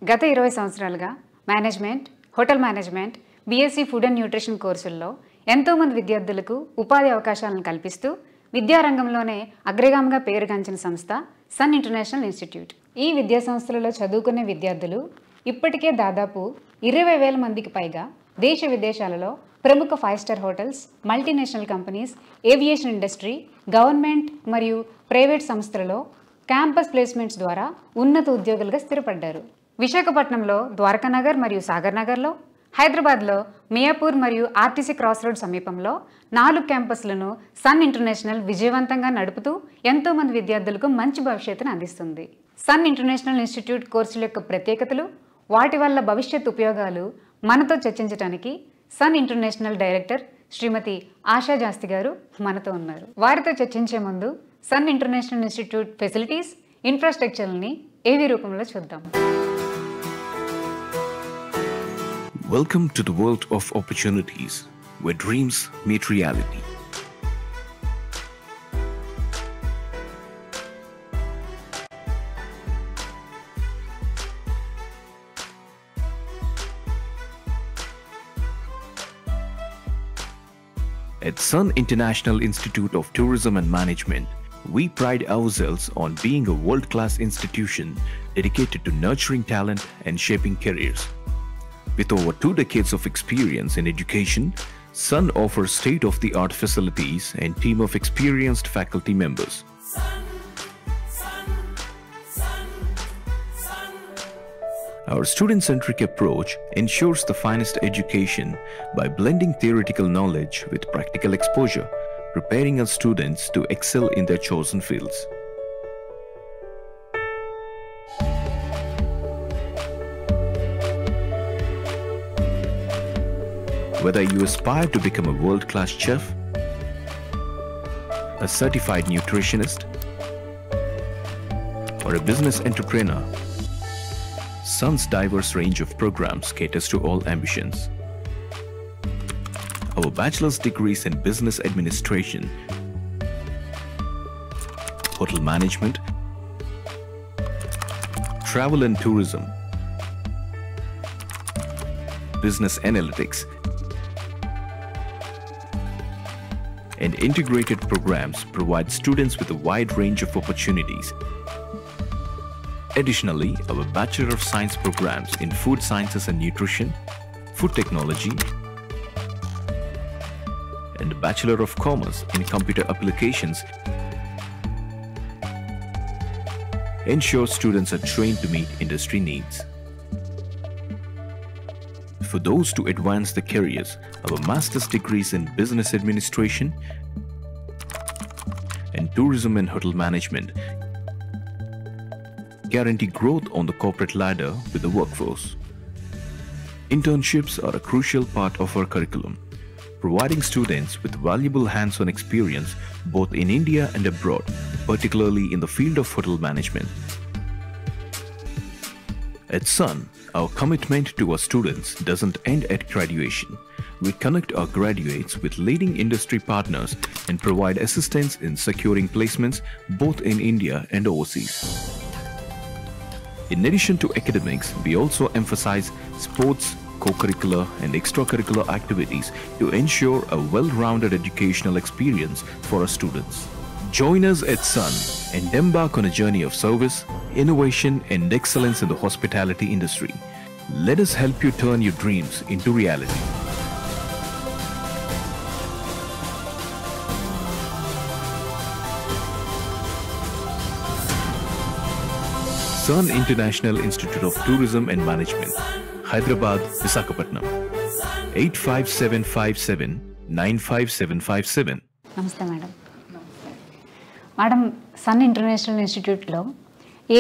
గత 20 సంవత్సరాలుగా management, hotel management, BSc food and nutrition కోర్సుల్లో ఎంతోమంది విద్యార్థులకు ఉపాధి అవకాశాలను కల్పిస్తూ విద్యారంగంలోనే అగ్రగామిగా పేరుగాంచిన సంస్థ సన్ ఇంటర్నేషనల్ ఇన్స్టిట్యూట్. ఈ విద్యా సంస్థలలో చదువుకునే విద్యార్థులు ఇప్పటికే దాదాపు 20,000 మందికి పైగా దేశ విదేశాలలో ప్రముఖ 5 star hotels, multinational companies, aviation industry, government మరియు ప్రైవేట్ సంస్థలలో క్యాంపస్ ప్లేస్మెంట్స్ ద్వారా ఉన్నత ఉద్యోగులుగా స్థిరపడ్డారు. విశాఖపట్నంలో ద్వారకానగర్ మరియు సాగర్ నగర్లో, హైదరాబాద్లో మియాపూర్ మరియు ఆర్టీసీ క్రాస్ రోడ్ సమీపంలో 4 క్యాంపస్లను సన్ ఇంటర్నేషనల్ విజయవంతంగా నడుపుతూ ఎంతోమంది విద్యార్థులకు మంచి భవిష్యత్తును అందిస్తుంది. సన్ ఇంటర్నేషనల్ ఇన్స్టిట్యూట్ కోర్సుల యొక్క ప్రత్యేకతలు, వాటి వల్ల భవిష్యత్ ఉపయోగాలు మనతో చర్చించడానికి సన్ ఇంటర్నేషనల్ డైరెక్టర్ శ్రీమతి ఆశా జాస్తి గారు మనతో ఉన్నారు. వారితో చర్చించే ముందు సన్ ఇంటర్నేషనల్ ఇన్స్టిట్యూట్ ఫెసిలిటీస్, ఇన్ఫ్రాస్ట్రక్చర్ని ఏవి రూపంలో చూద్దాం. Welcome to the world of opportunities, where dreams meet reality. At Sun International Institute of Tourism and Management, we pride ourselves on being a world-class institution dedicated to nurturing talent and shaping careers. With over 2 decades of experience in education, Sun offers state-of-the-art facilities and team of experienced faculty members. Our student-centric approach ensures the finest education by blending theoretical knowledge with practical exposure, preparing our students to excel in their chosen fields. Whether you aspire to become a world-class chef, a certified nutritionist, or a business entrepreneur, Sun's diverse range of programs caters to all ambitions. Our bachelor's degrees in business administration, hotel management, travel and tourism, business analytics, and integrated programs provide students with a wide range of opportunities. Additionally, our Bachelor of Science programs in Food Sciences and Nutrition, Food Technology, and Bachelor of Commerce in Computer Applications ensure students are trained to meet industry needs. For those to advance their careers, our master's degrees in Business Administration and Tourism and Hotel Management guarantee growth on the corporate ladder with the workforce. Internships are a crucial part of our curriculum, providing students with valuable hands-on experience both in India and abroad, particularly in the field of hotel management. At Sun, our commitment to our students doesn't end at graduation. We connect our graduates with leading industry partners and provide assistance in securing placements both in India and overseas. In addition to academics, we also emphasize sports, co-curricular and extracurricular activities to ensure a well-rounded educational experience for our students. Join us at Sun and embark on a journey of service, innovation and excellence in the hospitality industry. Let us help you turn your dreams into reality. Sun International Institute of Tourism and Management, Hyderabad, Visakhapatnam, 85757-95757. నమస్తే madam. Madam, sun international ఇన్స్టిట్యూట్లో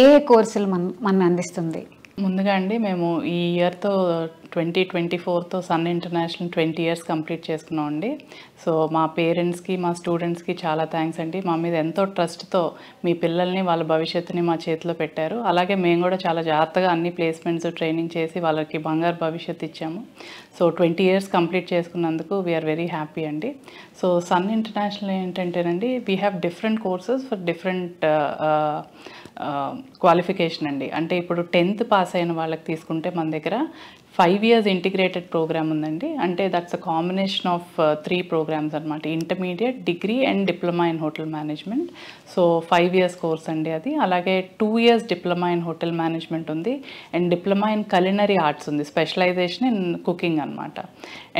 ఏ కోర్సులు మన అందిస్తుంది? ముందుగా అండి, మేము ఈ ఇయర్తో 2024తో sun international 20 years complete చేసుకున్నాం అండి. సో మా పేరెంట్స్కి మా స్టూడెంట్స్కి చాలా థ్యాంక్స్ అండి. మా మీద ఎంతో ట్రస్ట్తో మీ పిల్లల్ని వాళ్ళ భవిష్యత్తుని మా చేతిలో పెట్టారు. అలాగే మేము కూడా చాలా జాగ్రత్తగా అన్ని ప్లేస్మెంట్స్ ట్రైనింగ్ చేసి వాళ్ళకి బంగారు భవిష్యత్తు ఇచ్చాము. సో 20 years కంప్లీట్ చేసుకున్నందుకు వీఆర్ వెరీ హ్యాపీ అండి. సో సన్ ఇంటర్నేషనల్ ఏంటంటేనండి, we have different courses for different qualification అండి. అంటే ఇప్పుడు 10th పాస్ అయిన వాళ్ళకి తీసుకుంటే మన దగ్గర 5 years ఇంటిగ్రేటెడ్ ప్రోగ్రామ్ ఉందండి. అంటే that's a combination of 3 programs అనమాట, intermediate, degree and diploma in hotel management. So 5 years course అండి అది. అలాగే 2 years diploma in hotel management ఉంది and diploma in culinary arts ఉంది, స్పెషలైజేషన్ ఇన్ కుకింగ్ అనమాట.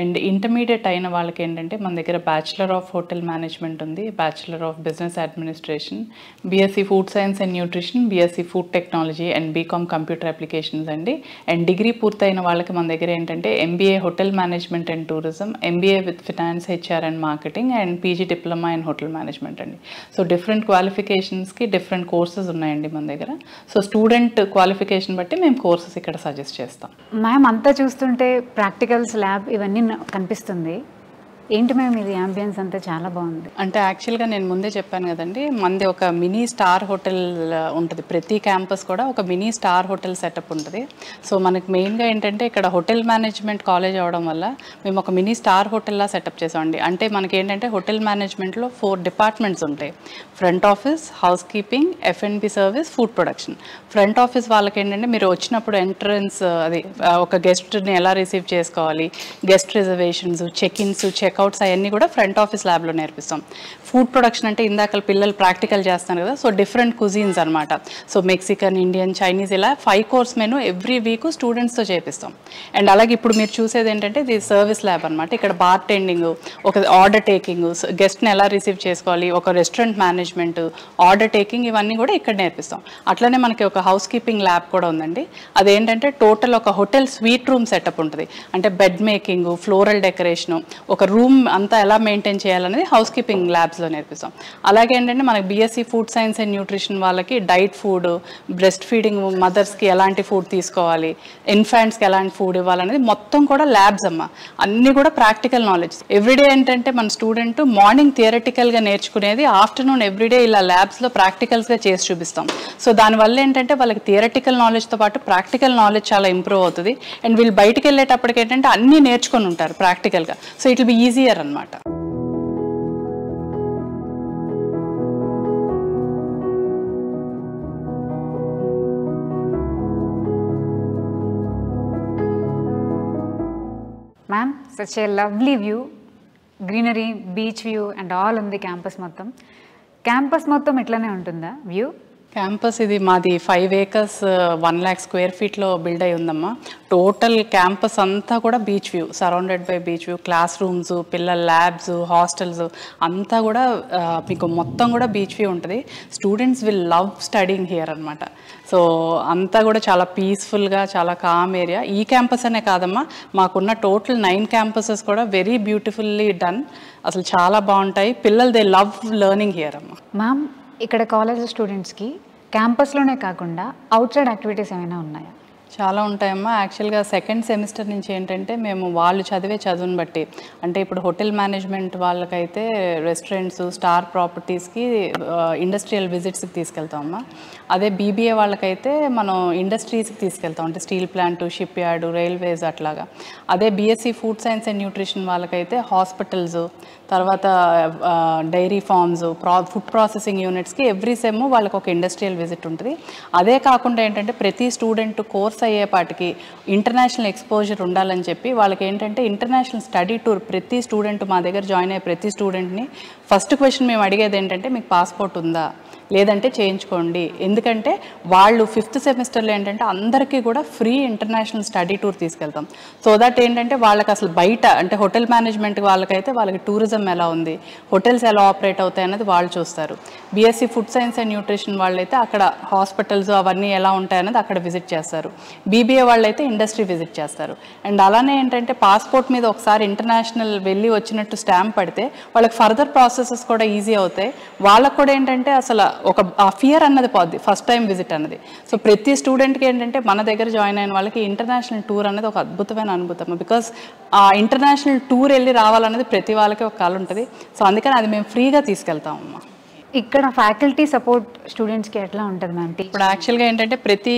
And intermediate అయిన వాళ్ళకి ఏంటంటే మన దగ్గర బ్యాచిలర్ ఆఫ్ హోటల్ మేనేజ్మెంట్ ఉంది, bachelor of business administration, BSc food science and nutrition, BSc food technology and BCom computer applications అండి. అండ్ డిగ్రీ పూర్తయిన వాళ్ళకి మన దగ్గర ఏంటంటే MBA hotel management and tourism, MBA with finance, HR and marketing and PG diploma in hotel management అండి. So different క్వాలిఫికేషన్స్కి different courses ఉన్నాయండి మన దగ్గర. సో స్టూడెంట్ క్వాలిఫికేషన్ బట్టి మేము కోర్సెస్ ఇక్కడ సజెస్ట్ చేస్తాం. మ్యామ్ అంతా చూస్తుంటే ప్రాక్టికల్స్, ల్యాబ్ ఇవన్నీ కనిపిస్తుంది. ఏంటి మ్యామ్ ఇది యాంబియన్స్ అంతా చాలా బాగుంది. అంటే యాక్చువల్గా నేను ముందే చెప్పాను కదండి, మనది ఒక మినీ స్టార్ హోటల్ ఉంటుంది. ప్రతి క్యాంపస్ కూడా ఒక మినీ స్టార్ హోటల్ సెటప్ ఉంటుంది. సో మనకి మెయిన్గా ఏంటంటే ఇక్కడ హోటల్ మేనేజ్మెంట్ కాలేజ్ అవడం వల్ల మేము ఒక మినీ స్టార్ హోటల్లా సెటప్ చేసామండి. అంటే మనకి ఏంటంటే హోటల్ మేనేజ్మెంట్లో 4 డిపార్ట్మెంట్స్ ఉంటాయి. Front office, house keeping, F&B service, food production. Front office వాళ్ళకి ఏంటంటే మీరు వచ్చినప్పుడు ఎంట్రన్స్ అది ఒక గెస్ట్ని ఎలా రిసీవ్ చేసుకోవాలి, గెస్ట్ రిజర్వేషన్స్, చెక్-ఇన్స్, చెక్అవుట్స్ అవన్నీ కూడా ఫ్రంట్ ఆఫీస్ ల్యాబ్లో నేర్పిస్తాం. ఫుడ్ ప్రొడక్షన్ అంటే ఇందాక పిల్లలు ప్రాక్టికల్ చేస్తాను కదా, సో డిఫరెంట్ కుజీన్స్ అనమాట. సో మెక్సికన్, ఇండియన్, చైనీస్ ఇలా 5 course మెనూ ఎవ్రీ వీక్ స్టూడెంట్స్తో చేపిస్తాం. అండ్ అలాగే ఇప్పుడు మీరు చూసేది ఏంటంటే ఇది సర్వీస్ ల్యాబ్ అనమాట. ఇక్కడ బార్ టెండింగ్, ఒక ఆర్డర్ టేకింగ్, గెస్ట్ని ఎలా రిసీవ్ చేసుకోవాలి, ఒక రెస్టారెంట్ మేనేజ్మెంట్, ఆర్డర్ టేకింగ్, ఇవన్నీ కూడా ఇక్కడ నేర్పిస్తాం. అట్లనే మనకి ఒక హౌస్ కీపింగ్ ల్యాబ్ కూడా ఉందండి. అదేంటంటే టోటల్ ఒక హోటల్ స్వీట్ రూమ్ సెటప్ ఉంటుంది. అంటే బెడ్ మేకింగ్, ఫ్లోరల్ డెకరేషను, ఒక రూమ్ అంతా ఎలా మెయింటైన్ చేయాలనేది హౌస్ కీపింగ్ ల్యాబ్స్లో నేర్పిస్తాం. అలాగే ఏంటంటే మనకి BSc food science and nutrition వాళ్ళకి డైట్ ఫుడ్, బ్రెస్ట్ ఫీడింగ్ మదర్స్కి ఎలాంటి ఫుడ్ తీసుకోవాలి, ఇన్ఫాంట్స్కి ఎలాంటి ఫుడ్ ఇవ్వాలనేది మొత్తం కూడా ల్యాబ్స్ అమ్మ. అన్నీ కూడా ప్రాక్టికల్ నాలెడ్జ్. ఎవ్రీడే ఏంటంటే మన స్టూడెంట్ మార్నింగ్ థియరటికల్గా నేర్చుకునేది ఆఫ్టర్నూన్ ఎవ్రీడే ఇలా ల్యాబ్స్లో ప్రాక్టికల్స్గా చేసి చూపిస్తాం. సో దానివల్ల ఏంటంటే వాళ్ళకి థియరటికల్ నాలెడ్జ్తో పాటు ప్రాక్టికల్ నాలెడ్జ్ చాలా ఇంప్రూవ్ అవుతుంది. అండ్ వీళ్ళు బయటికి వెళ్ళేటప్పటికి ఏంటంటే అన్నీ నేర్చుకొని ఉంటారు ప్రాక్టికల్గా. So it will be easier అనమాట. Ma'am such a lovely view, greenery, beach view and all ఉంది క్యాంపస్ మొత్తం. క్యాంపస్ మొత్తం ఇట్లానే ఉంటుందా వ్యూ? క్యాంపస్ ఇది మాది 5 acres 1 lakh square feetలో బిల్డ్ అయి ఉందమ్మా. టోటల్ క్యాంపస్ అంతా కూడా beach view, surrounded by beach view. Class rooms, పిల్లల ల్యాబ్స్, హాస్టల్స్ అంతా కూడా మీకు మొత్తం కూడా బీచ్ వ్యూ ఉంటుంది. Students will love studying here అనమాట. సో అంతా కూడా చాలా పీస్ఫుల్గా, చాలా కామ్ ఏరియా. ఈ క్యాంపస్ అనే కాదమ్మా, మాకున్న టోటల్ 9 campuses కూడా వెరీ బ్యూటిఫుల్లీ డన్. అసలు చాలా బాగుంటాయి. పిల్లలు దే లవ్ లెర్నింగ్ హియర్ అమ్మా. మ్యామ్ ఇక్కడ కాలేజ్ స్టూడెంట్స్కి క్యాంపస్లోనే కాకుండా అవుట్ సైడ్ యాక్టివిటీస్ ఏమైనా ఉన్నాయా? చాలా ఉంటాయమ్మా. యాక్చువల్గా 2nd semester నుంచి ఏంటంటే మేము వాళ్ళు చదివే చదువుని బట్టి, అంటే ఇప్పుడు హోటల్ మేనేజ్మెంట్ వాళ్ళకైతే రెస్టారెంట్స్, స్టార్ ప్రాపర్టీస్కి, ఇండస్ట్రియల్ విజిట్స్కి తీసుకెళ్తామమ్మా. అదే బీబీఏ వాళ్ళకైతే మనం ఇండస్ట్రీస్కి తీసుకెళ్తాం, అంటే steel plant, shipyard, railways అట్లాగా. అదే BSc food science and nutrition వాళ్ళకైతే హాస్పిటల్స్, తర్వాత డైరీ ఫార్మ్స్, ఫుడ్ ప్రాసెసింగ్ యూనిట్స్కి ఎవ్రీ సెమ్ వాళ్ళకి ఒక ఇండస్ట్రియల్ విజిట్ ఉంటుంది. అదే కాకుండా ఏంటంటే ప్రతి స్టూడెంట్ కోర్స్ అయ్యేపాటికి ఇంటర్నేషనల్ ఎక్స్పోజర్ ఉండాలని చెప్పి వాళ్ళకి ఏంటంటే ఇంటర్నేషనల్ స్టడీ టూర్, ప్రతి స్టూడెంట్ మా దగ్గర జాయిన్ అయ్యే ప్రతి స్టూడెంట్ని ఫస్ట్ క్వశ్చన్ మేము అడిగేది ఏంటంటే మీకు పాస్పోర్ట్ ఉందా, లేదంటే చేయించుకోండి. ఎందుకంటే వాళ్ళు 5th సెమిస్టర్లో ఏంటంటే అందరికీ కూడా ఫ్రీ ఇంటర్నేషనల్ స్టడీ టూర్ తీసుకెళ్తాం. సో దట్ ఏంటంటే వాళ్ళకి అసలు బయట అంటే హోటల్ మేనేజ్మెంట్ వాళ్ళకైతే వాళ్ళకి టూరిజం ఎలా ఉంది, హోటల్స్ ఎలా ఆపరేట్ అవుతాయి అన్నది వాళ్ళు చూస్తారు. BSc food science and nutrition వాళ్ళైతే అక్కడ హాస్పిటల్స్ అవన్నీ ఎలా ఉంటాయన్నది అక్కడ విజిట్ చేస్తారు. బీబీఏ వాళ్ళైతే ఇండస్ట్రీ విజిట్ చేస్తారు. అండ్ అలానే ఏంటంటే పాస్పోర్ట్ మీద ఒకసారి ఇంటర్నేషనల్ వెళ్ళి వచ్చినట్టు స్టాంప్ పడితే వాళ్ళకి ఫర్దర్ ప్రాసెసెస్ కూడా ఈజీ అవుతాయి. వాళ్ళకు కూడా ఏంటంటే అసలు ఒక ఫియర్ అన్నది పోద్ది ఫస్ట్ టైం విజిట్ అన్నది. సో ప్రతి స్టూడెంట్కి ఏంటంటే మన దగ్గర జాయిన్ అయిన వాళ్ళకి ఇంటర్నేషనల్ టూర్ అనేది ఒక అద్భుతమైన అనుభూతం. బికాస్ ఆ ఇంటర్నేషనల్ టూర్ వెళ్ళి రావాలనేది ప్రతి వాళ్ళకి ఒక కళ ఉంటుంది. సో అందుకని అది మేము ఫ్రీగా తీసుకెళ్తామమ్మా. ఇక్కడ ఫ్యాకల్టీ సపోర్ట్ స్టూడెంట్స్కి ఎట్లా ఉంటుంది మ్యామ్? ఇప్పుడు యాక్చువల్గా ఏంటంటే ప్రతి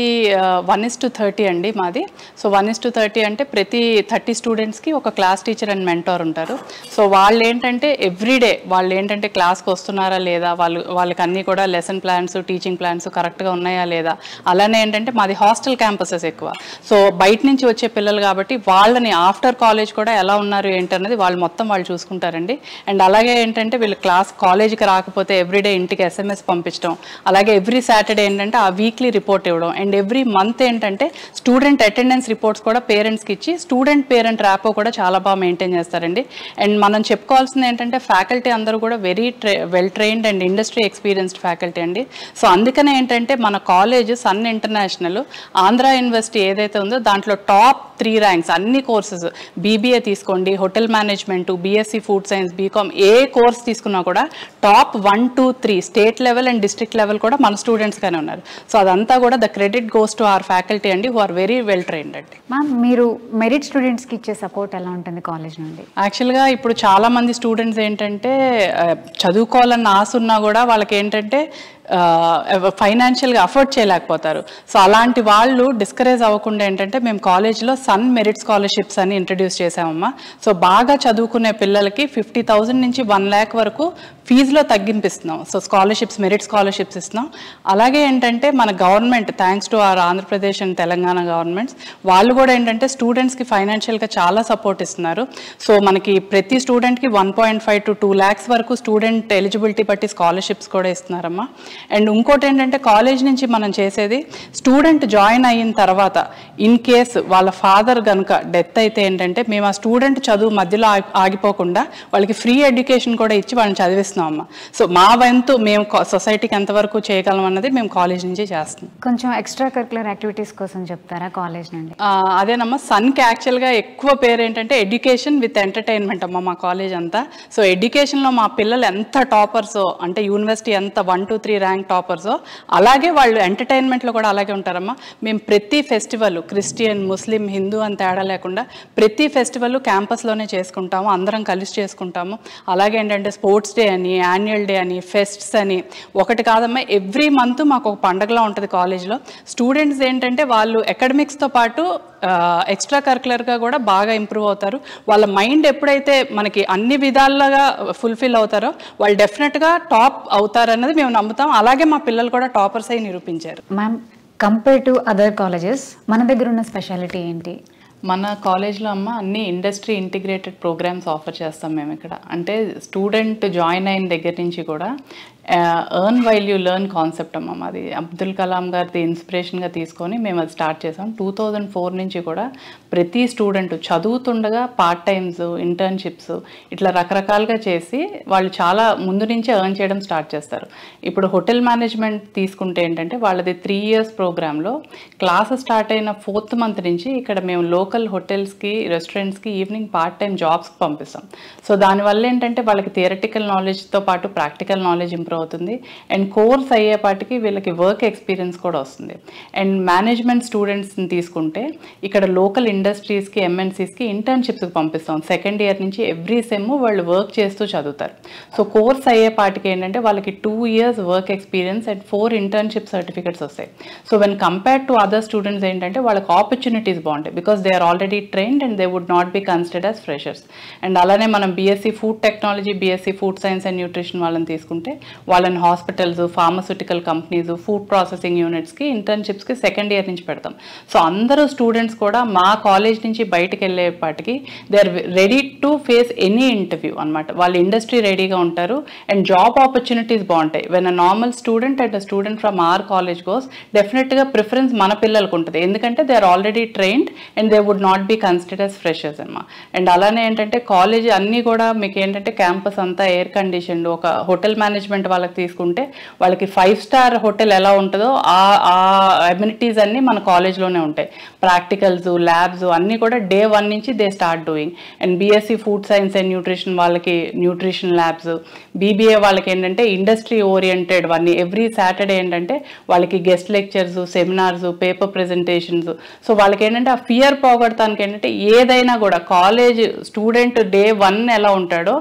1:30 అండి మాది. సో 1:30 అంటే ప్రతి 30 స్టూడెంట్స్కి ఒక క్లాస్ టీచర్ అండ్ మెంటార్ ఉంటారు. సో వాళ్ళు ఏంటంటే ఎవ్రీడే వాళ్ళు ఏంటంటే క్లాస్కి వస్తున్నారా లేదా, వాళ్ళకి అన్నీ కూడా లెసన్ ప్లాన్స్ టీచింగ్ ప్లాన్స్ కరెక్ట్గా ఉన్నాయా లేదా. అలానే ఏంటంటే మాది హాస్టల్ క్యాంపసెస్ ఎక్కువ. సో బయట నుంచి వచ్చే పిల్లలు కాబట్టి వాళ్ళని ఆఫ్టర్ కాలేజ్ కూడా ఎలా ఉన్నారు ఏంటన్నది వాళ్ళు చూసుకుంటారండి. అండ్ అలాగే ఏంటంటే వీళ్ళు కాలేజీకి రాకపోతే ఎవ్రీడే ఇంటికి SMS పంపించడం, అలాగే ఎవ్రీ సాటర్డే ఏంటంటే ఆ వీక్లీ రిపోర్ట్ ఇవ్వడం, అండ్ ఎవ్రీ మంత్ ఏంటంటే స్టూడెంట్ అటెండెన్స్ రిపోర్ట్స్ కూడా పేరెంట్స్కి ఇచ్చి స్టూడెంట్ పేరెంట్ ర్యాపో కూడా చాలా బాగా మెయింటైన్ చేస్తారండి. అండ్ మనం చెప్పుకోవాల్సింది ఏంటంటే ఫ్యాకల్టీ అందరూ కూడా very well trained and industry experienced faculty అండి. సో అందుకనే ఏంటంటే మన college Sun international Andhra university ఏదైతే ఉందో దాంట్లో టాప్ 3 ర్యాంక్స్ అన్ని కోర్సెస్, BBA తీసుకోండి, hotel management, BSc food science, BCom ఏ కోర్స్ తీసుకున్నా కూడా top 1, 2, 3 state level and district level కూడా మన స్టూడెంట్స్గానే ఉన్నారు. సో అదంతా కూడా the credit goes to our faculty అండి, who are very well trained అండి. మ్యామ్ మీరు మెరిట్ స్టూడెంట్స్కి ఇచ్చే సపోర్ట్ ఎలా ఉంటుంది కాలేజ్ నుండి? యాక్చువల్గా ఇప్పుడు చాలామంది స్టూడెంట్స్ ఏంటంటే చదువుకోవాలన్న ఆశ ఉన్నా కూడా వాళ్ళకి ఏంటంటే ఫైనాన్షియల్గా అఫోర్డ్ చేయలేకపోతారు. సో అలాంటి వాళ్ళు డిస్కరేజ్ అవ్వకుండా ఏంటంటే మేము కాలేజ్లో సన్ మెరిట్ స్కాలర్షిప్స్ అని ఇంట్రడ్యూస్ చేసామమ్మా. సో బాగా చదువుకునే పిల్లలకి 50,000 నుంచి 1 lakh వరకు ఫీజులో తగ్గింపిస్తున్నాం. సో స్కాలర్షిప్స్, మెరిట్ స్కాలర్షిప్స్ ఇస్తున్నాం. అలాగే ఏంటంటే మన government thanks to our Andhra Pradesh and Telangana governments వాళ్ళు కూడా ఏంటంటే స్టూడెంట్స్కి ఫైనాన్షియల్గా చాలా సపోర్ట్ ఇస్తున్నారు. సో మనకి ప్రతి స్టూడెంట్కి 1.5 to 2 lakhs వరకు స్టూడెంట్ ఎలిజిబిలిటీ బట్టి స్కాలర్షిప్స్ కూడా ఇస్తున్నారమ్మా. అండ్ ఇంకోటి ఏంటంటే కాలేజ్ నుంచి మనం చేసేది స్టూడెంట్ జాయిన్ అయిన తర్వాత ఇన్ కేస్ వాళ్ళ ఫాదర్ కనుక డెత్ అయితే ఏంటంటే మేము ఆ స్టూడెంట్ చదువు మధ్యలో ఆగిపోకుండా వాళ్ళకి ఫ్రీ ఎడ్యుకేషన్ కూడా ఇచ్చి వాళ్ళని చదివిస్తున్నాం అమ్మా. సో మా వంతు మేము సొసైటీకి ఎంతవరకు చేయగలం అన్నది మేము కాలేజ్ నుంచి చేస్తున్నాం. కొంచెం ఎక్స్ట్రా కరికులర్ యాక్టివిటీస్ కోసం చెప్తారా కాలేజ్ నుండి? అదేనమ్మా, సన్కి యాక్చువల్గా ఎక్కువ పేరు ఏంటంటే ఎడ్యుకేషన్ విత్ ఎంటర్టైన్మెంట్ అమ్మా మా కాలేజ్ అంతా. సో ఎడ్యుకేషన్లో మా పిల్లలు ఎంత టాపర్సో అంటే యూనివర్సిటీ ఎంత 1, 2, 3 ర్యాంక్ టాపర్సో అలాగే వాళ్ళు ఎంటర్టైన్మెంట్లో కూడా అలాగే ఉంటారమ్మా. మేము ప్రతి ఫెస్టివల్ క్రిస్టియన్, ముస్లిం, హిందూ అని తేడా లేకుండా ప్రతి ఫెస్టివల్ క్యాంపస్లోనే చేసుకుంటాము, అందరం కలిసి చేసుకుంటాము. అలాగే ఏంటంటే స్పోర్ట్స్ డే అని, యాన్యువల్ డే అని, ఫెస్ట్స్ అని ఒకటి కాదమ్మా, ఎవ్రీ మంత్ మాకు ఒక పండగలా ఉంటుంది కాలేజ్లో. స్టూడెంట్స్ ఏంటంటే వాళ్ళు అకాడమిక్స్తో పాటు ఎక్స్ట్రా కరికులర్గా కూడా బాగా ఇంప్రూవ్ అవుతారు. వాళ్ళ మైండ్ ఎప్పుడైతే మనకి అన్ని విధాలుగా ఫుల్ఫిల్ అవుతారో వాళ్ళు డెఫినెట్గా టాప్ అవుతారన్నది మేము నమ్ముతాం. అలాగే మా పిల్లలు కూడా టాపర్స్ అయి నిరూపించారు. Ma'am compare to other colleges మన దగ్గర ఉన్న స్పెషాలిటీ ఏంటి? మన కాలేజ్లో అమ్మ అన్ని ఇండస్ట్రీ ఇంటిగ్రేటెడ్ ప్రోగ్రామ్స్ ఆఫర్ చేస్తాం మేము ఇక్కడ. అంటే స్టూడెంట్ జాయిన్ అయిన దగ్గర నుంచి కూడా earn while you learn concept అమ్మ మాది అబ్దుల్ కలాం గారిది ఇన్స్పిరేషన్గా తీసుకొని మేము అది స్టార్ట్ చేసాం. 2004 నుంచి కూడా ప్రతి స్టూడెంట్ చదువుతుండగా పార్ట్ టైమ్స్, ఇంటర్న్షిప్స్ ఇట్లా రకరకాలుగా చేసి వాళ్ళు చాలా ముందు నుంచే ఎర్న్ చేయడం స్టార్ట్ చేస్తారు. ఇప్పుడు హోటల్ మేనేజ్మెంట్ తీసుకుంటే ఏంటంటే వాళ్ళది 3 years ప్రోగ్రాంలో క్లాసెస్ స్టార్ట్ అయిన 4th month నుంచి ఇక్కడ మేము లోకల్ హోటల్స్కి, రెస్టారెంట్స్కి ఈవినింగ్ పార్ట్ టైం జాబ్స్కి పంపిస్తాం. సో దానివల్ల ఏంటంటే వాళ్ళకి థియరటికల్ నాలెడ్జ్తో పాటు ప్రాక్టికల్ నాలెడ్జ్ ఇంప్రూవ్ అవుతుంది. అండ్ కోర్స్ అయ్యేపాటికి వీళ్ళకి వర్క్ ఎక్స్పీరియన్స్ కూడా వస్తుంది. అండ్ మేనేజ్మెంట్ స్టూడెంట్స్ని తీసుకుంటే ఇక్కడ లోకల్ ఇండస్ట్రీస్కి, MNCస్కి ఇంటర్న్షిప్స్కి పంపిస్తాం. 2nd year నుంచి ఎవ్రీ సెమ్ వాళ్ళు వర్క్ చేస్తూ చదువుతారు. సో కోర్స్ అయ్యేపాటికి ఏంటంటే వాళ్ళకి 2 years work experience and 4 internship certificates వస్తాయి. So when compared to other students ఏంటంటే వాళ్ళకి ఆపర్చునిటీస్ బాగుంటాయి. Because they are already trained and they would not be considered as freshers. And అలానే మనం BSc food technology, BSc food science and nutrition వాళ్ళని తీసుకుంటే వాళ్ళని hospitals, pharmaceutical companies, food processing యూనిట్స్కి ఇంటర్న్షిప్స్కి 2nd year నుంచి పెడతాం. సో అందరూ స్టూడెంట్స్ కూడా మా కాలేజ్ నుంచి బయటకు వెళ్ళేపాటికి they are ready to face any interview అనమాట. వాళ్ళు ఇండస్ట్రీ రెడీగా ఉంటారు అండ్ జాబ్ ఆపర్చునిటీస్ బాగుంటాయి. When a normal student and a student from our college goes డెఫినెట్గా ప్రిఫరెన్స్ మన పిల్లలకు ఉంటుంది. ఎందుకంటే they are already trained and they would not be considered as freshers అమ్మా. అండ్ అలానే ఏంటంటే కాలేజ్ అన్నీ కూడా మీకు ఏంటంటే క్యాంపస్ అంతా ఎయిర్ కండిషన్డ్, ఒక హోటల్ మేనేజ్మెంట్ వాళ్ళకి తీసుకుంటే వాళ్ళకి 5-star హోటల్ ఎలా ఉంటుందో ఆ అమ్యూనిటీస్ అన్నీ మన కాలేజ్లోనే ఉంటాయి. ప్రాక్టికల్స్, ల్యాబ్స్ అన్నీ కూడా day 1 నుంచి they start doing. And BSc food science and nutrition వాళ్ళకి న్యూట్రిషన్ ల్యాబ్స్, బీబీఏ వాళ్ళకి ఏంటంటే ఇండస్ట్రీ ఓరియంటెడ్ అన్నీ ఎవ్రీ సాటర్డే ఏంటంటే వాళ్ళకి guest lectures, seminars, paper presentations. So వాళ్ళకి ఏంటంటే ఆ ఫియర్ పోగొడతానికి ఏంటంటే ఏదైనా కూడా కాలేజ్ స్టూడెంట్ day 1 ఎలా ఉంటాడో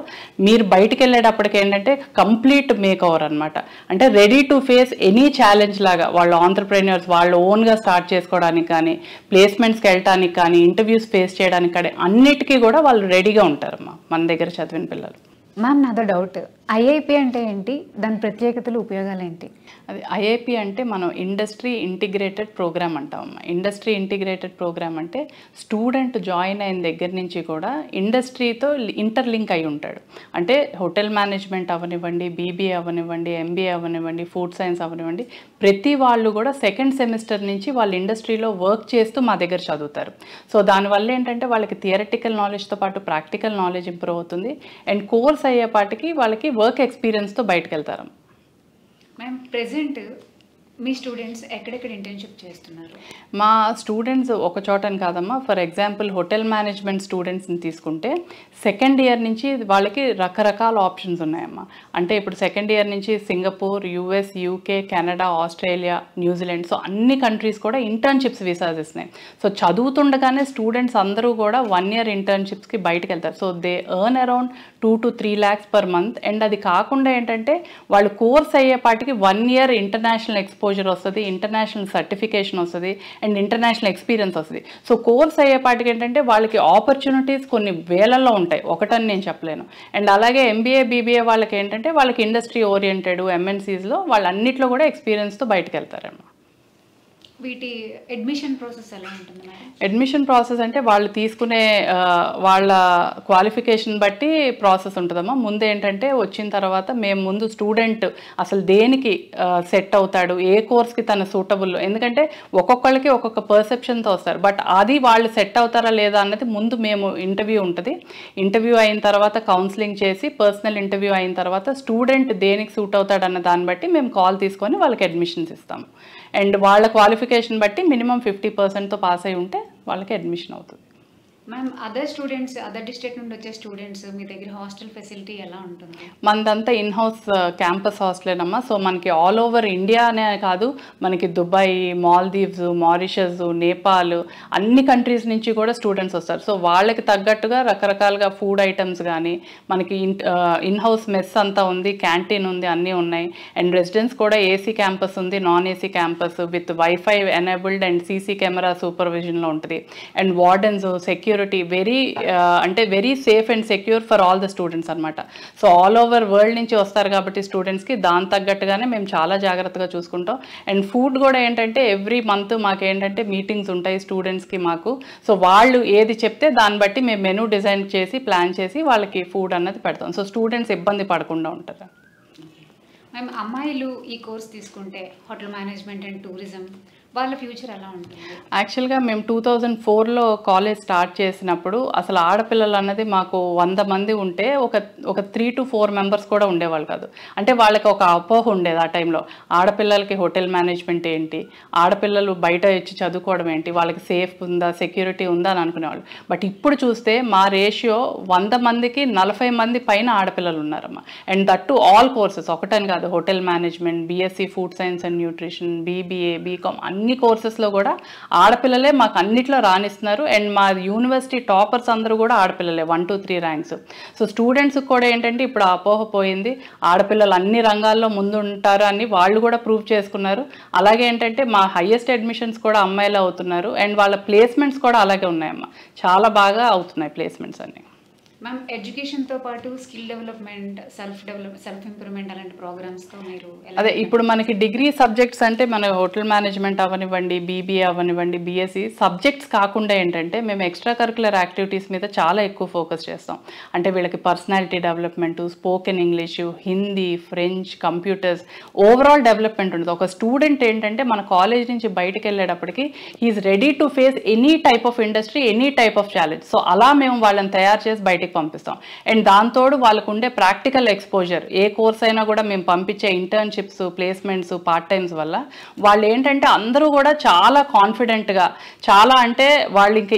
మీరు బయటికి వెళ్ళేటప్పటికి ఏంటంటే కంప్లీట్ మేక్ ఓవర్ అనమాట. అంటే ready to face any challenge లాగా వాళ్ళు ఆంటర్ప్రెన్యూర్స్ వాళ్ళు ఓన్గా స్టార్ట్ చేసుకోవడానికి కానీ, ప్లేస్మెంట్స్కి వెళ్ళడానికి కానీ, ఇంటర్వ్యూస్ ఫేస్ చేయడానికి కానీ అన్నిటికీ కూడా వాళ్ళు రెడీగా ఉంటారమ్మా మన దగ్గర చదివిన పిల్లలు. మ్యామ్ నాదో డౌట్, ఐఐపి అంటే ఏంటి, దాని ప్రత్యేకతలు, ఉపయోగాలు ఏంటి? అది ఐఐపి అంటే మనం ఇండస్ట్రీ ఇంటిగ్రేటెడ్ ప్రోగ్రామ్ అంటామమ్మా. ఇండస్ట్రీ ఇంటిగ్రేటెడ్ ప్రోగ్రామ్ అంటే స్టూడెంట్ జాయిన్ అయిన దగ్గర నుంచి కూడా ఇండస్ట్రీతో ఇంటర్లింక్ అయి ఉంటాడు. అంటే హోటల్ మేనేజ్మెంట్ అవనివ్వండి, బీబీఏ అవనివ్వండి, ఎంబీఏ అవనివ్వండి, ఫుడ్ సైన్స్ అవనివ్వండి, ప్రతి వాళ్ళు కూడా సెకండ్ సెమిస్టర్ నుంచి వాళ్ళు ఇండస్ట్రీలో వర్క్ చేస్తూ మా దగ్గర చదువుతారు. సో దానివల్ల ఏంటంటే వాళ్ళకి థియరటికల్ నాలెడ్జ్తో పాటు ప్రాక్టికల్ నాలెడ్జ్ ఇంప్రూవ్ అవుతుంది. అండ్ కోర్స్ అయ్యేపాటికి వాళ్ళకి వర్క్ ఎక్స్పీరియన్స్తో బయటకు వెళ్తారు. మ్యామ్ ప్రెజెంట్ మీ స్టూడెంట్స్ ఎక్కడెక్కడ ఇంటర్న్షిప్ చేస్తున్నారు? మా స్టూడెంట్స్ ఒక చోటని కాదమ్మా. ఫర్ ఎగ్జాంపుల్ హోటల్ మేనేజ్మెంట్ స్టూడెంట్స్ని తీసుకుంటే సెకండ్ ఇయర్ నుంచి వాళ్ళకి రకరకాల ఆప్షన్స్ ఉన్నాయమ్మా. అంటే ఇప్పుడు సెకండ్ ఇయర్ నుంచి Singapore, US, UK, Canada, Australia, New Zealand, so అన్ని కంట్రీస్ కూడా ఇంటర్న్షిప్స్ వీసాస్ ఇస్తున్నాయి. సో చదువుతుండగానే స్టూడెంట్స్ అందరూ కూడా 1 year ఇంటర్న్షిప్స్కి బయటకు వెళ్తారు. So they earn around 2 to 3 lakhs per month. And అది కాకుండా ఏంటంటే వాళ్ళు కోర్స్ అయ్యేపాటికి 1 year ఇంటర్నేషనల్ ఎక్స్పోజర్ వస్తుంది, ఇంటర్నేషనల్ సర్టిఫికేషన్ వస్తుంది, అండ్ ఇంటర్నేషనల్ ఎక్స్పీరియన్స్ వస్తుంది. సో కోర్స్ అయ్యేపాటికి ఏంటంటే వాళ్ళకి ఆపర్చునిటీస్ కొన్ని వేలల్లో ఉంటాయి, ఒకటని నేను చెప్పలేను. అండ్ అలాగే ఎంబీఏ, బీబీఏ వాళ్ళకి ఏంటంటే వాళ్ళకి ఇండస్ట్రీ ఓరియంటెడ్ ఎంఎన్సీస్లో వాళ్ళన్నిట్లో కూడా ఎక్స్పీరియన్స్తో బయటకు వెళ్తారన్నమాట. వీటి అడ్మిషన్ ప్రాసెస్ ఎలా ఉంటుంది మేడం? అడ్మిషన్ ప్రాసెస్ అంటే వాళ్ళు తీసుకునే వాళ్ళ క్వాలిఫికేషన్ బట్టి ప్రాసెస్ ఉంటుందమ్మా. ముందు ఏంటంటే వచ్చిన తర్వాత మేము ముందు స్టూడెంట్ అసలు దేనికి సెట్ అవుతాడు, ఏ కోర్స్కి తను సూటబుల్, ఎందుకంటే ఒక్కొక్కళ్ళకి ఒక్కొక్క పర్సెప్షన్తో వస్తారు. బట్ అది వాళ్ళు సెట్ అవుతారా లేదా అన్నది ముందు మేము ఇంటర్వ్యూ ఉంటుంది. ఇంటర్వ్యూ అయిన తర్వాత కౌన్సిలింగ్ చేసి పర్సనల్ ఇంటర్వ్యూ అయిన తర్వాత స్టూడెంట్ దేనికి సూట్ అవుతాడు అన్న దాన్ని బట్టి మేము కాల్ తీసుకొని వాళ్ళకి అడ్మిషన్స్ ఇస్తాము. అండ్ వాళ్ళ క్వాలిఫికేషన్ బట్టి మినిమం 50%తో పాస్ అయి ఉంటే వాళ్ళకి అడ్మిషన్ అవుతుంది. Ma'am other students, other district నుండి వచ్చే స్టూడెంట్స్ మీ దగ్గర హాస్టల్ ఫెసిలిటీ ఎలా ఉంటుంది? మనదంతా ఇన్హౌస్ క్యాంపస్ హాస్టలేనమ్మా. సో మనకి ఆల్ ఓవర్ ఇండియా అనే కాదు, మనకి దుబాయ్, మాల్దీవ్స్, మారిషస్, నేపాల్ అన్ని కంట్రీస్ నుంచి కూడా స్టూడెంట్స్ వస్తారు. సో వాళ్ళకి తగ్గట్టుగా రకరకాలుగా ఫుడ్ ఐటమ్స్ కానీ మనకి ఇన్హౌస్ మెస్ అంతా ఉంది, క్యాంటీన్ ఉంది, అన్నీ ఉన్నాయి. అండ్ రెసిడెన్స్ కూడా ఏసీ క్యాంపస్ ఉంది, non AC campus with wifi enabled and CC camera సూపర్విజన్లో ఉంటుంది. And wardens, security very safe and secure for all the students అనమాట. సో ఆల్ ఓవర్ వరల్డ్ నుంచి వస్తారు కాబట్టి స్టూడెంట్స్కి దాని తగ్గట్టుగానే మేము చాలా జాగ్రత్తగా చూసుకుంటాం. అండ్ ఫుడ్ కూడా ఏంటంటే ఎవ్రీ మంత్ మాకు ఏంటంటే మీటింగ్స్ ఉంటాయి స్టూడెంట్స్కి మాకు. సో వాళ్ళు ఏది చెప్తే దాన్ని బట్టి మేము మెనూ డిజైన్ చేసి ప్లాన్ చేసి వాళ్ళకి ఫుడ్ అన్నది పెడతాం. సో స్టూడెంట్స్ ఇబ్బంది పడకుండా ఉంటారు. మేము అమ్మాయిలు ఈ కోర్స్ తీసుకుంటే హోటల్ మేనేజ్మెంట్ అండ్ టూరిజం వాళ్ళ ఫ్యూచర్ ఎలా ఉంటుంది? యాక్చువల్గా మేము 2004లో కాలేజ్ స్టార్ట్ చేసినప్పుడు అసలు ఆడపిల్లలు అన్నది మాకు 100 మంది ఉంటే ఒక 3 to 4 members కూడా ఉండేవాళ్ళు కాదు. అంటే వాళ్ళకి ఒక అపోహ ఉండేది ఆ టైంలో, ఆడపిల్లలకి హోటల్ మేనేజ్మెంట్ ఏంటి, ఆడపిల్లలు బయట వచ్చి చదువుకోవడం ఏంటి, వాళ్ళకి సేఫ్ ఉందా, సెక్యూరిటీ ఉందా అని అనుకునేవాళ్ళు. బట్ ఇప్పుడు చూస్తే మా రేషియో 100 మందికి 40 మంది పైన ఆడపిల్లలు ఉన్నారమ్మా. And that to all courses, ఒకటని కాదు, hotel management, BSc food science and nutrition, BBA, BCom అన్ని కోర్సెస్లో కూడా ఆడపిల్లలే మాకు అన్నిట్లో రాణిస్తున్నారు. అండ్ మా యూనివర్సిటీ టాపర్స్ అందరూ కూడా ఆడపిల్లలే, 1 to 3 ranks. సో స్టూడెంట్స్కి కూడా ఏంటంటే ఇప్పుడు అపోహ పోయింది, ఆడపిల్లలు అన్ని రంగాల్లో ముందు ఉంటారు అని వాళ్ళు కూడా ప్రూవ్ చేసుకున్నారు. అలాగే ఏంటంటే మా హైయెస్ట్ అడ్మిషన్స్ కూడా అమ్మాయిలు అవుతున్నారు. అండ్ వాళ్ళ ప్లేస్మెంట్స్ కూడా అలాగే ఉన్నాయమ్మా, చాలా బాగా అవుతున్నాయి ప్లేస్మెంట్స్ అన్ని. మ్యామ్ ఎడ్యుకేషన్తో పాటు స్కిల్ డెవలప్మెంట్, సెల్ఫ్ ఇంప్రూవ్మెంట్ అలాంటి ప్రోగ్రామ్స్తో మీరు అదే ఇప్పుడు మనకి డిగ్రీ సబ్జెక్ట్స్ అంటే మన హోటల్ మేనేజ్మెంట్ అవనివ్వండి, బీబీఏ అవనివ్వండి, బీఎస్సీ సబ్జెక్ట్స్ కాకుండా ఏంటంటే మేము ఎక్స్ట్రా కరికులర్ యాక్టివిటీస్ మీద చాలా ఎక్కువ ఫోకస్ చేస్తాం. అంటే వీళ్ళకి personality development, spoken English, Hindi, French, computers, overall development ఉంటుంది. ఒక స్టూడెంట్ ఏంటంటే మన కాలేజ్ నుంచి బయటకు వెళ్ళేటప్పటికి he's ready to face any type of industry, any type of challenge. So అలా మేము వాళ్ళని తయారు చేసి బయటకు బయటికి పంపిస్తాం. అండ్ దాంతోడు వాళ్ళకు ఉండే ప్రాక్టికల్ ఎక్స్పోజర్, ఏ కోర్స్ అయినా కూడా మేము పంపించే ఇంటర్న్షిప్స్, ప్లేస్మెంట్స్, పార్ట్ టైమ్స్ వల్ల వాళ్ళు ఏంటంటే అందరూ కూడా చాలా కాన్ఫిడెంట్గా, చాలా అంటే వాళ్ళు ఇంకా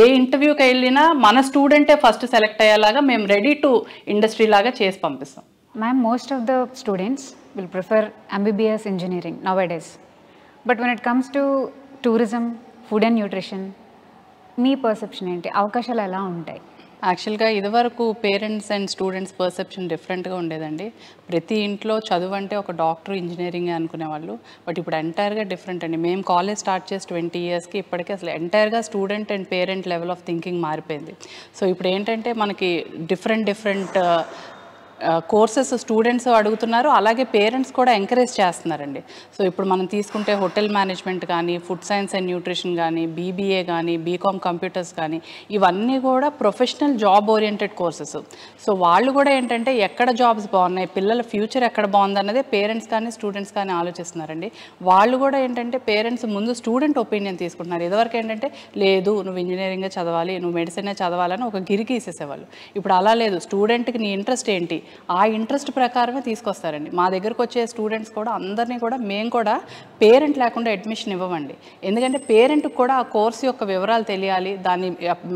ఏ ఇంటర్వ్యూకి వెళ్ళినా మన స్టూడెంటే ఫస్ట్ సెలెక్ట్ అయ్యేలాగా మేము రెడీ టు ఇండస్ట్రీ లాగా చేసి పంపిస్తాం. Ma'am, most of the students will prefer MBBS engineering nowadays. But when it comes to tourism, food and nutrition, me perception ఏంటి? అవకాశాలు ఎలా ఉంటాయి? యాక్చువల్గా ఇదివరకు పేరెంట్స్ అండ్ స్టూడెంట్స్ పర్సెప్షన్ డిఫరెంట్గా ఉండేదండి. ప్రతి ఇంట్లో చదువు అంటే ఒక డాక్టర్, ఇంజనీరింగ్ అనుకునేవాళ్ళు. బట్ ఇప్పుడు ఎంటైర్గా డిఫరెంట్ అండి. మేము కాలేజ్ స్టార్ట్ చేసి 20 yearsకి ఇప్పటికీ అసలు ఎంటైర్గా student and parent level of thinking మారిపోయింది. సో ఇప్పుడు ఏంటంటే మనకి డిఫరెంట్ కోర్సెస్ స్టూడెంట్స్ అడుగుతున్నారు, అలాగే పేరెంట్స్ కూడా ఎంకరేజ్ చేస్తున్నారండి. సో ఇప్పుడు మనం తీసుకుంటే హోటల్ మేనేజ్మెంట్ కానీ, ఫుడ్ సైన్స్ అండ్ న్యూట్రిషన్ కానీ, బీబీఏ కానీ, బీకామ్ కంప్యూటర్స్ కానీ, ఇవన్నీ కూడా professional job oriented courses. So వాళ్ళు కూడా ఏంటంటే ఎక్కడ జాబ్స్ బాగున్నాయి, పిల్లల ఫ్యూచర్ ఎక్కడ బాగుందన్నదే పేరెంట్స్ కానీ స్టూడెంట్స్ కానీ ఆలోచిస్తున్నారండి. వాళ్ళు కూడా ఏంటంటే పేరెంట్స్ ముందు స్టూడెంట్ ఒపీనియన్ తీసుకుంటున్నారు. ఇదివరకు ఏంటంటే లేదు నువ్వు ఇంజనీరింగే చదవాలి, నువ్వు మెడిసినే చదవాలని ఒక గిరికి ఇసేసేవాళ్ళు. ఇప్పుడు అలా లేదు, స్టూడెంట్కి నీ ఇంట్రెస్ట్ ఏంటి, ఆ ఇంట్రెస్ట్ ప్రకారమే తీసుకొస్తారండి. మా దగ్గరకు వచ్చే స్టూడెంట్స్ కూడా అందరినీ కూడా మేము కూడా పేరెంట్ లేకుండా అడ్మిషన్ ఇవ్వమండి. ఎందుకంటే పేరెంట్కి కూడా ఆ కోర్సు యొక్క వివరాలు తెలియాలి, దాని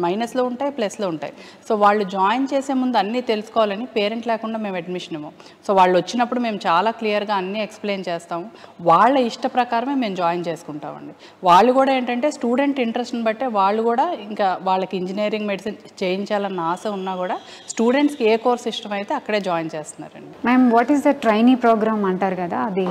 మైనస్లో ఉంటాయి, ప్లస్లో ఉంటాయి. సో వాళ్ళు జాయిన్ చేసే ముందు అన్నీ తెలుసుకోవాలని పేరెంట్ లేకుండా మేము అడ్మిషన్ ఇవ్వం. సో వాళ్ళు వచ్చినప్పుడు మేము చాలా క్లియర్గా అన్నీ ఎక్స్ప్లెయిన్ చేస్తాము. వాళ్ళ ఇష్ట ప్రకారమే మేము జాయిన్ చేసుకుంటామండి. వాళ్ళు కూడా ఏంటంటే స్టూడెంట్ ఇంట్రెస్ట్ని బట్టే వాళ్ళు కూడా ఇంకా వాళ్ళకి ఇంజనీరింగ్, మెడిసిన్ చేయించాలన్న ఆశ ఉన్నా కూడా స్టూడెంట్స్కి ఏ కోర్స్ ఇష్టమైతే అక్కడే జాయిన్ చేస్తున్నారండి. Ma'am, what is the trainee programme అంటారు కదా, అది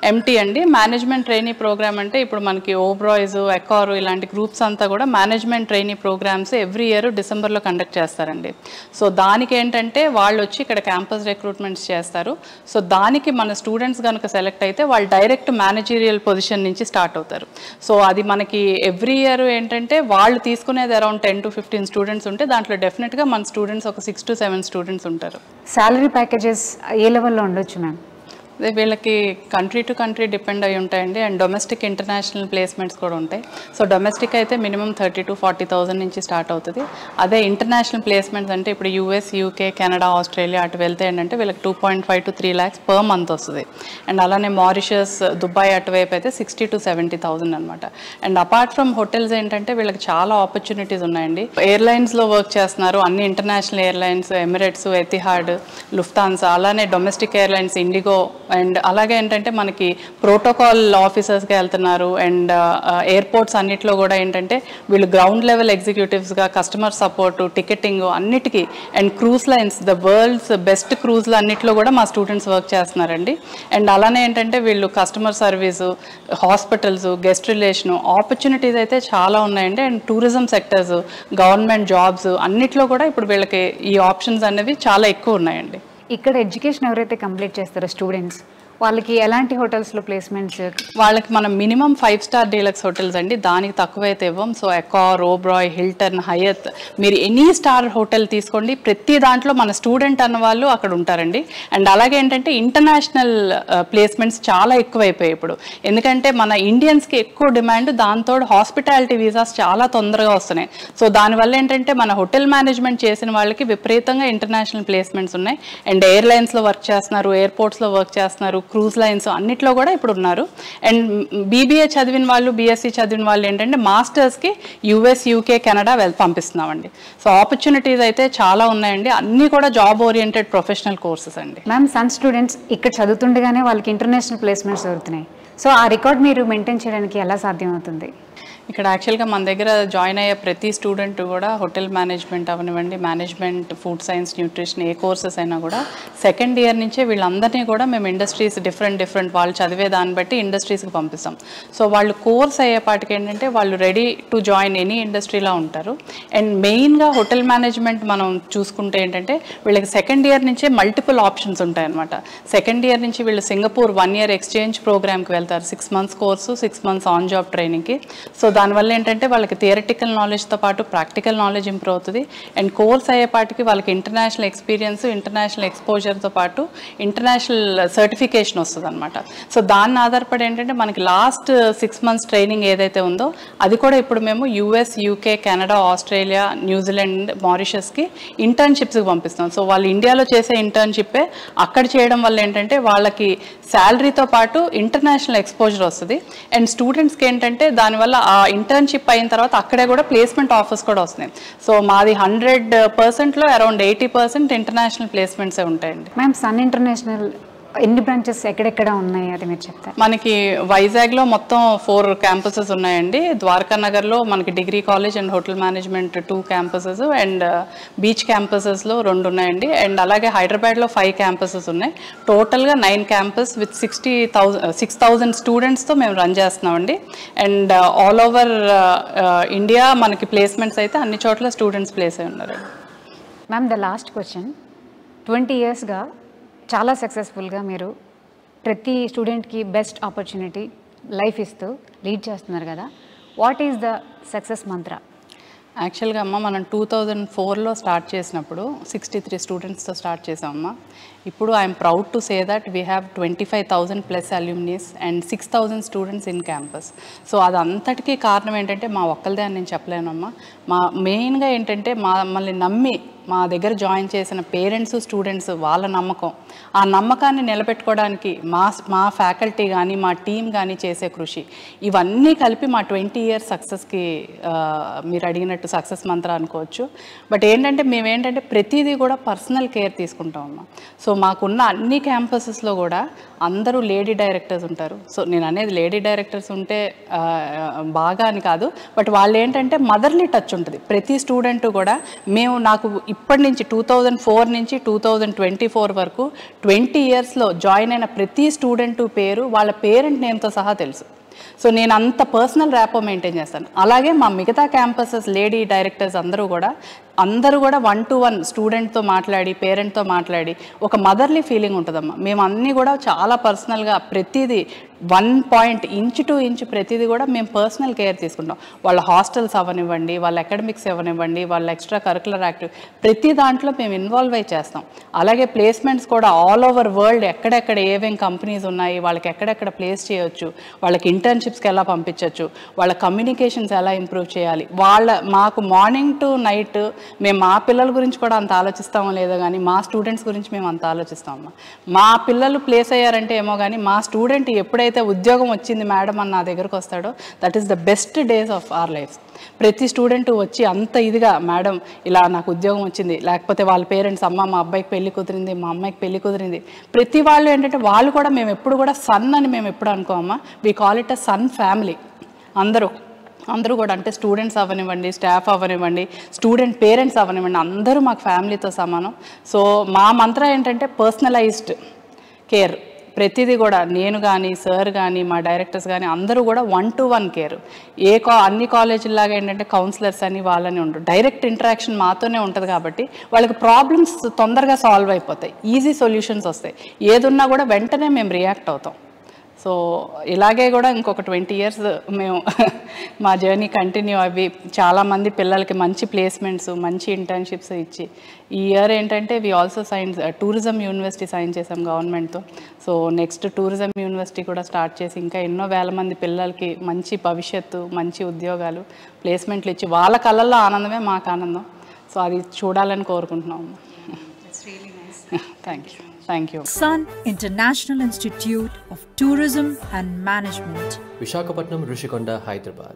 ఎంటీ అండి. మేనేజ్మెంట్ ట్రైనీ ప్రోగ్రామ్ అంటే ఇప్పుడు మనకి ఓబ్రాయ్స్, ఎకార్ ఇలాంటి గ్రూప్స్ అంతా కూడా management trainee programmes every year డిసెంబర్లో కండక్ట్ చేస్తారండి. సో దానికి ఏంటంటే వాళ్ళు వచ్చి ఇక్కడ క్యాంపస్ రిక్రూట్మెంట్స్ చేస్తారు. సో దానికి మన స్టూడెంట్స్ కనుక సెలెక్ట్ అయితే వాళ్ళు డైరెక్ట్ మేనేజీరియల్ పొజిషన్ నుంచి స్టార్ట్ అవుతారు. సో అది మనకి ఎవ్రీ ఇయర్ ఏంటంటే వాళ్ళు తీసుకునేది అరౌండ్ 10 to 15 స్టూడెంట్స్ ఉంటే దాంట్లో డెఫినెట్గా మన స్టూడెంట్స్ ఒక 6 to 7 స్టూడెంట్స్ ఉంటారు. సాలరీ ప్యాకేజెస్ ఏ లెవెల్లో ఉండొచ్చు మ్యామ్? వీళ్ళకి కంట్రీ టు కంట్రీ డిపెండ్ అయి ఉంటాయండి. అండ్ డొమెస్టిక్, ఇంటర్నేషనల్ ప్లేస్మెంట్స్ కూడా ఉంటాయి. సో డొమెస్టిక్ అయితే మినిమం 30 to 40,000 నుంచి స్టార్ట్ అవుతుంది. అదే ఇంటర్నేషనల్ ప్లేస్మెంట్స్ అంటే ఇప్పుడు US, UK, కెనడా, ఆస్ట్రేలియా అటు వెళ్తే ఏంటంటే వీళ్ళకి 2.5 to 3 lakhs పర్ మంత్ వస్తుంది. అండ్ అలానే మారిషస్, దుబాయ్ అటువైపు అయితే 60 to 70,000 అనమాట. అండ్ అపార్ట్ ఫ్రమ్ హోటల్స్ ఏంటంటే వీళ్ళకి చాలా ఆపర్చునిటీస్ ఉన్నాయండి. ఎయిర్లైన్స్లో వర్క్ చేస్తున్నారు, అన్ని international airlines, Emirates, Etihad, Lufthansa, అలానే డొమెస్టిక్ ఎయిర్లైన్స్, ఇండిగో. అండ్ అలాగే ఏంటంటే మనకి ప్రోటోకాల్ ఆఫీసర్స్గా వెళ్తున్నారు. అండ్ ఎయిర్పోర్ట్స్ అన్నిట్లో కూడా ఏంటంటే వీళ్ళు గ్రౌండ్ లెవెల్ ఎగ్జిక్యూటివ్స్గా కస్టమర్ సపోర్ట్, టికెటింగ్ అన్నిటికీ. And cruise lines, the world's best క్రూజ్లు అన్నిట్లో కూడా మా స్టూడెంట్స్ వర్క్ చేస్తున్నారండి. అండ్ అలానే ఏంటంటే వీళ్ళు customer service, hospitals, guest relation opportunities అయితే చాలా ఉన్నాయండి. And tourism sectors, government jobs అన్నిట్లో కూడా ఇప్పుడు వీళ్ళకి ఈ ఆప్షన్స్ అనేవి చాలా ఎక్కువ ఉన్నాయండి. ఇక్కడ ఎడ్యుకేషన్ ఎవరైతే కంప్లీట్ చేస్తారో స్టూడెంట్స్, వాళ్ళకి ఎలాంటి హోటల్స్లో ప్లేస్మెంట్స్? వాళ్ళకి మనం మినిమం 5 star డీలక్స్ హోటల్స్ అండి, దానికి తక్కువైతే ఇవ్వం. సో ఎకార్, ఓబ్రాయ్, హిల్టన్, హయత్, మీరు ఎనీ స్టార్ హోటల్ తీసుకోండి, ప్రతి దాంట్లో మన స్టూడెంట్ అన్న వాళ్ళు అక్కడ ఉంటారండి. అండ్ అలాగే ఏంటంటే ఇంటర్నేషనల్ ప్లేస్మెంట్స్ చాలా ఎక్కువైపోయాయి ఇప్పుడు. ఎందుకంటే మన ఇండియన్స్కి ఎక్కువ డిమాండ్, దాంతో హాస్పిటాలిటీ వీసాస్ చాలా తొందరగా వస్తున్నాయి. సో దానివల్ల ఏంటంటే మన హోటల్ మేనేజ్మెంట్ చేసిన వాళ్ళకి విపరీతంగా ఇంటర్నేషనల్ ప్లేస్మెంట్స్ ఉన్నాయి. అండ్ ఎయిర్లైన్స్లో వర్క్ చేస్తున్నారు, ఎయిర్పోర్ట్స్లో వర్క్ చేస్తున్నారు, క్రూజ్ లైన్స్ అన్నిట్లో కూడా ఇప్పుడు ఉన్నారు. అండ్ బీబీఏ చదివిన వాళ్ళు, బీఎస్సీ చదివిన వాళ్ళు ఏంటంటే మాస్టర్స్కి US, UK, కెనడా పంపిస్తున్నామండి. సో ఆపర్చునిటీస్ అయితే చాలా ఉన్నాయండి. అన్నీ కూడా జాబ్ ఓరియంటెడ్ ప్రొఫెషనల్ కోర్సెస్ అండి. మ్యామ్, సన్ స్టూడెంట్స్ ఇక్కడ చదువుతుండగానే వాళ్ళకి ఇంటర్నేషనల్ ప్లేస్మెంట్స్ దొరుకుతున్నాయి. సో ఆ రికార్డ్ మీరు మెయింటైన్ చేయడానికి ఎలా సాధ్యమవుతుంది? ఇక్కడ యాక్చువల్గా మన దగ్గర జాయిన్ అయ్యే ప్రతి స్టూడెంట్ కూడా హోటల్ మేనేజ్మెంట్ అవనివ్వండి, మేనేజ్మెంట్, ఫుడ్ సైన్స్, న్యూట్రిషన్ ఏ కోర్సెస్ అయినా కూడా సెకండ్ ఇయర్ నుంచే వీళ్ళందరినీ కూడా మేము ఇండస్ట్రీస్ డిఫరెంట్ వాళ్ళు చదివే దాన్ని బట్టి ఇండస్ట్రీస్కి పంపిస్తాం. సో వాళ్ళు కోర్స్ అయ్యేపాటికి ఏంటంటే వాళ్ళు రెడీ టు జాయిన్ ఎనీ ఇండస్ట్రీలో ఉంటారు. అండ్ మెయిన్గా హోటల్ మేనేజ్మెంట్ మనం చూసుకుంటే ఏంటంటే వీళ్ళకి సెకండ్ ఇయర్ నుంచే మల్టిపుల్ ఆప్షన్స్ ఉంటాయన్నమాట. సెకండ్ ఇయర్ నుంచి వీళ్ళు సింగపూర్ 1 year ఎక్స్చేంజ్ ప్రోగ్రామ్కి వెళ్తారు, 6 months course, 6 months on job ట్రైనింగ్కి. సో దానివల్ల ఏంటంటే వాళ్ళకి థియరిటికల్ నాలెడ్జ్తో పాటు ప్రాక్టికల్ నాలెడ్జ్ ఇంప్రూవ్ అవుతుంది. అండ్ కోర్స్ అయ్యేపాటికి వాళ్ళకి ఇంటర్నేషనల్ ఎక్స్పీరియన్స్, ఇంటర్నేషనల్ ఎక్స్పోజర్తో పాటు ఇంటర్నేషనల్ సర్టిఫికేషన్ వస్తుంది అనమాట. సో దాన్ని ఆధారపడి ఏంటంటే మనకి లాస్ట్ 6 months ట్రైనింగ్ ఏదైతే ఉందో అది కూడా ఇప్పుడు మేము US, UK, Canada, Australia, New Zealand, మారిషస్కి ఇంటర్న్షిప్స్కి పంపిస్తాం. సో వాళ్ళు ఇండియాలో చేసే ఇంటర్న్షిప్పే అక్కడ చేయడం వల్ల ఏంటంటే వాళ్ళకి శాలరీతో పాటు ఇంటర్నేషనల్ ఎక్స్పోజర్ వస్తుంది. అండ్ స్టూడెంట్స్కి ఏంటంటే దానివల్ల ఆ ఇంటర్న్షిప్ అయిన తర్వాత అక్కడే కూడా ప్లేస్మెంట్ ఆఫర్స్ కూడా వస్తున్నాయి. సో మాది 100%లో అరౌండ్ 80% ఇంటర్నేషనల్ ప్లేస్మెంట్సే ఉంటాయండి. మ్యామ్, సన్ ఇంటర్నేషనల్ ఎన్ని బ్రాంచెస్ ఎక్కడెక్కడ ఉన్నాయి అది మీరు చెప్తారు? మనకి వైజాగ్లో మొత్తం 4 campuses ఉన్నాయండి. ద్వారకా నగర్లో మనకి degree college and hotel management 2 campuses and beach క్యాంపసెస్లో 2 ఉన్నాయండి. అండ్ అలాగే హైదరాబాద్లో 5 campuses ఉన్నాయి. టోటల్గా 9 campus విత్ 6,000 స్టూడెంట్స్తో మేము రన్ చేస్తున్నామండి. అండ్ ఆల్ ఓవర్ ఇండియా మనకి ప్లేస్మెంట్స్ అయితే అన్ని చోట్ల స్టూడెంట్స్ ప్లేస్ అయి ఉన్నారు. మ్యామ్, ద లాస్ట్ క్వశ్చన్, 20 yearsగా చాలా సక్సెస్ఫుల్గా మీరు ప్రతి స్టూడెంట్కి బెస్ట్ ఆపర్చునిటీ లైఫ్ ఇస్తూ లీడ్ చేస్తున్నారు కదా, వాట్ ఈస్ ద సక్సెస్ మంత్ర? యాక్చువల్గా అమ్మ మనం 2004లో స్టార్ట్ చేసినప్పుడు 63 స్టూడెంట్స్తో స్టార్ట్ చేసామమ్మ. ఇప్పుడు I'm proud to say that we have 25,000+ alumnis and 6,000 students in campus. So అదంతటికీ కారణం ఏంటంటే మా ఒక్కరిదే అని నేను చెప్పలేనమ్మా. మెయిన్గా ఏంటంటే మమ్మల్ని నమ్మి మా దగ్గర జాయిన్ చేసిన పేరెంట్స్, స్టూడెంట్స్, వాళ్ళ నమ్మకం, ఆ నమ్మకాన్ని నిలబెట్టుకోవడానికి మా ఫ్యాకల్టీ కానీ మా టీం కానీ చేసే కృషి, ఇవన్నీ కలిపి మా 20 years సక్సెస్కి మీరు అడిగినట్టు సక్సెస్ మంత్ర అనుకోవచ్చు. బట్ ఏంటంటే మేమేంటంటే ప్రతిదీ కూడా పర్సనల్ కేర్ తీసుకుంటామమ్మా. సో మాకున్న అన్ని క్యాంపసెస్లో కూడా అందరూ లేడీ డైరెక్టర్స్ ఉంటారు. సో నేను అనేది లేడీ డైరెక్టర్స్ ఉంటే బాగా అని కాదు, బట్ వాళ్ళు ఏంటంటే మదర్లీ టచ్ ఉంటుంది ప్రతి స్టూడెంట్ కూడా. నాకు ఇప్పటి నుంచి 2004 నుంచి 2024 వరకు 20 yearsలో జాయిన్ అయిన ప్రతి స్టూడెంట్ పేరు వాళ్ళ పేరెంట్ నేమ్తో సహా తెలుసు. సో నేను అంత పర్సనల్ ర్యాపో మెయింటైన్ చేస్తాను. అలాగే మా మిగతా క్యాంపసెస్ లేడీ డైరెక్టర్స్ అందరూ కూడా 1-to-1 స్టూడెంట్తో మాట్లాడి, పేరెంట్తో మాట్లాడి ఒక మదర్లీ ఫీలింగ్ ఉంటుందమ్మా. మేము అన్నీ కూడా చాలా పర్సనల్గా ప్రతిదీ 1 point ఇంచ్ టు ఇంచ్ ప్రతిదీ కూడా మేము పర్సనల్ కేర్ తీసుకుంటాం. వాళ్ళ హాస్టల్స్ అవ్వనివ్వండి, వాళ్ళ అకాడమిక్స్ అవ్వనివ్వండి, వాళ్ళ ఎక్స్ట్రా కరికులర్ యాక్టివ్ ప్రతి దాంట్లో మేము ఇన్వాల్వ్ అయి చేస్తాం. అలాగే ప్లేస్మెంట్స్ కూడా ఆల్ ఓవర్ వరల్డ్ ఎక్కడెక్కడ ఏమేం కంపెనీస్ ఉన్నాయి, వాళ్ళకి ఎక్కడెక్కడ ప్లేస్ చేయొచ్చు, వాళ్ళకి ఇంటర్న్షిప్స్కి ఎలా పంపించవచ్చు, వాళ్ళ కమ్యూనికేషన్స్ ఎలా ఇంప్రూవ్ చేయాలి, మాకు మార్నింగ్ టు నైట్ మేము మా పిల్లల గురించి కూడా అంత ఆలోచిస్తామో లేదో కానీ మా స్టూడెంట్స్ గురించి మేము అంత ఆలోచిస్తామమ్మా. మా పిల్లలు ప్లేస్ అయ్యారంటే ఏమో కానీ మా స్టూడెంట్ ఎప్పుడైతే ఉద్యోగం వచ్చింది మేడం అని నా దగ్గరకు వస్తాడో that is the best days of our life. ప్రతి స్టూడెంట్ వచ్చి అంత ఇదిగా మేడం ఇలా నాకు ఉద్యోగం వచ్చింది, లేకపోతే వాళ్ళ పేరెంట్స్ అమ్మ మా అబ్బాయికి పెళ్లి కుదిరింది, మా అమ్మాయికి పెళ్లి కుదిరింది, ప్రతి వాళ్ళు ఏంటంటే వాళ్ళు కూడా మేము ఎప్పుడు కూడా సన్ అని మేము ఎప్పుడు అనుకోమమ్మా. We call it a Sun family. అందరూ కూడా అంటే స్టూడెంట్స్ అవ్వనివ్వండి, స్టాఫ్ అవ్వనివ్వండి, స్టూడెంట్ పేరెంట్స్ అవ్వనివ్వండి, అందరూ మాకు ఫ్యామిలీతో సమానం. సో మా మంత్రం ఏంటంటే పర్సనలైజ్డ్ కేర్. ప్రతిదీ కూడా నేను కానీ, సార్ కానీ, మా డైరెక్టర్స్ కానీ అందరూ కూడా 1-to-1 కేర్. అన్ని కాలేజీలాగా ఏంటంటే కౌన్సిలర్స్ అని వాళ్ళని ఉండరు. డైరెక్ట్ ఇంటరాక్షన్ మాతోనే ఉంటుంది కాబట్టి వాళ్ళకి ప్రాబ్లమ్స్ తొందరగా సాల్వ్ అయిపోతాయి, ఈజీ సొల్యూషన్స్ వస్తాయి. ఏదున్నా కూడా వెంటనే మేము రియాక్ట్ అవుతాం. సో ఇలాగే కూడా ఇంకొక 20 years మేము మా జర్నీ కంటిన్యూ అవి చాలామంది పిల్లలకి మంచి ప్లేస్మెంట్స్, మంచి ఇంటర్న్షిప్స్ ఇచ్చి ఈ ఇయర్ ఏంటంటే we also tourism university sign చేసాం గవర్నమెంట్తో. సో నెక్స్ట్ టూరిజం యూనివర్సిటీ కూడా స్టార్ట్ చేసి ఇంకా ఎన్నో వేల మంది పిల్లలకి మంచి భవిష్యత్తు, మంచి ఉద్యోగాలు, ప్లేస్మెంట్లు ఇచ్చి వాళ్ళ కళ్ళల్లో ఆనందమే మాకు ఆనందం. సో అది చూడాలని కోరుకుంటున్నాము. Thank you. Thank you. Sun International Institute of Tourism and Management, Visakhapatnam, Rishikonda, Hyderabad.